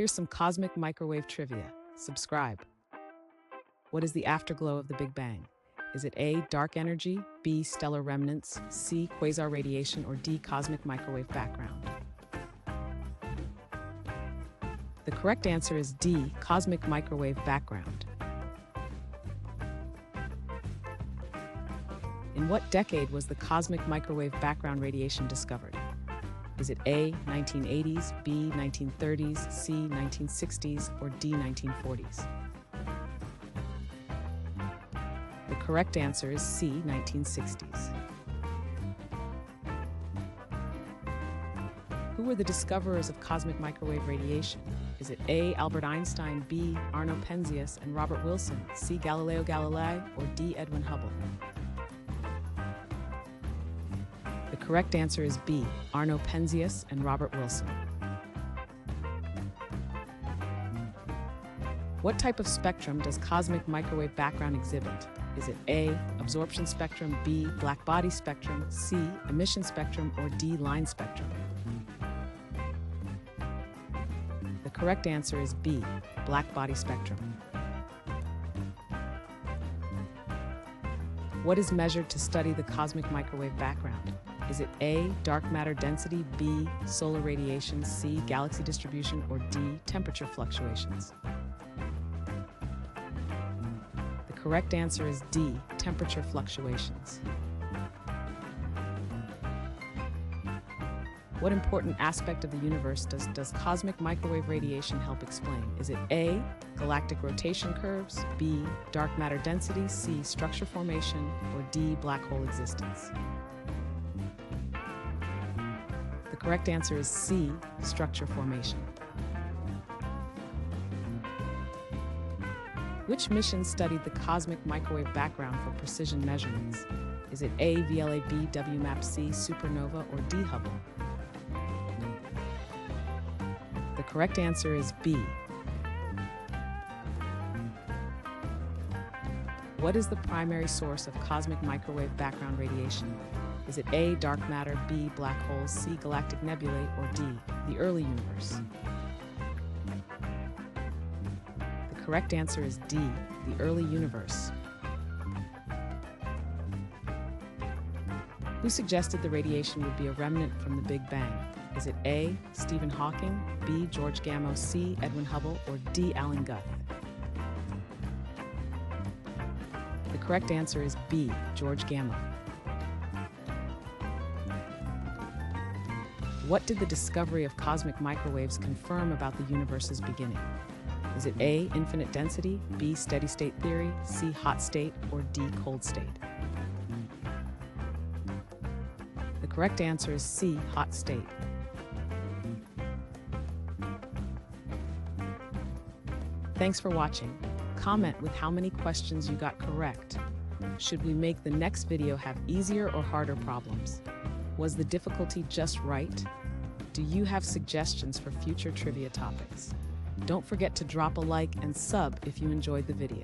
Here's some cosmic microwave trivia. Subscribe. What is the afterglow of the Big Bang? Is it A, dark energy, B, stellar remnants, C, quasar radiation, or D, cosmic microwave background? The correct answer is D, cosmic microwave background. In what decade was the cosmic microwave background radiation discovered? Is it A, 1980s, B, 1930s, C, 1960s, or D, 1940s? The correct answer is C, 1960s. Who were the discoverers of cosmic microwave radiation? Is it A, Albert Einstein, B, Arno Penzias and Robert Wilson, C, Galileo Galilei, or D, Edwin Hubble? The correct answer is B, Arno Penzias and Robert Wilson. What type of spectrum does cosmic microwave background exhibit? Is it A, absorption spectrum, B, black body spectrum, C, emission spectrum, or D, line spectrum? The correct answer is B, black body spectrum. What is measured to study the cosmic microwave background? Is it A, dark matter density, B, solar radiation, C, galaxy distribution, or D, temperature fluctuations? The correct answer is D, temperature fluctuations. What important aspect of the universe does cosmic microwave radiation help explain? Is it A, galactic rotation curves, B, dark matter density, C, structure formation, or D, black hole existence? The correct answer is C, structure formation. Which mission studied the cosmic microwave background for precision measurements? Is it A, VLAB, WMAP-C, supernova, or D, Hubble? The correct answer is B. What is the primary source of cosmic microwave background radiation? Is it A, dark matter, B, black holes, C, galactic nebulae, or D, the early universe? The correct answer is D, the early universe. Who suggested the radiation would be a remnant from the Big Bang? Is it A, Stephen Hawking, B, George Gamow, C, Edwin Hubble, or D, Alan Guth? The correct answer is B, George Gamow. What did the discovery of cosmic microwaves confirm about the universe's beginning? Is it A, infinite density, B, steady state theory, C, hot state, or D, cold state? The correct answer is C, hot state. Thanks for watching. Comment with how many questions you got correct. Should we make the next video have easier or harder problems? Was the difficulty just right? Do you have suggestions for future trivia topics? Don't forget to drop a like and sub if you enjoyed the video.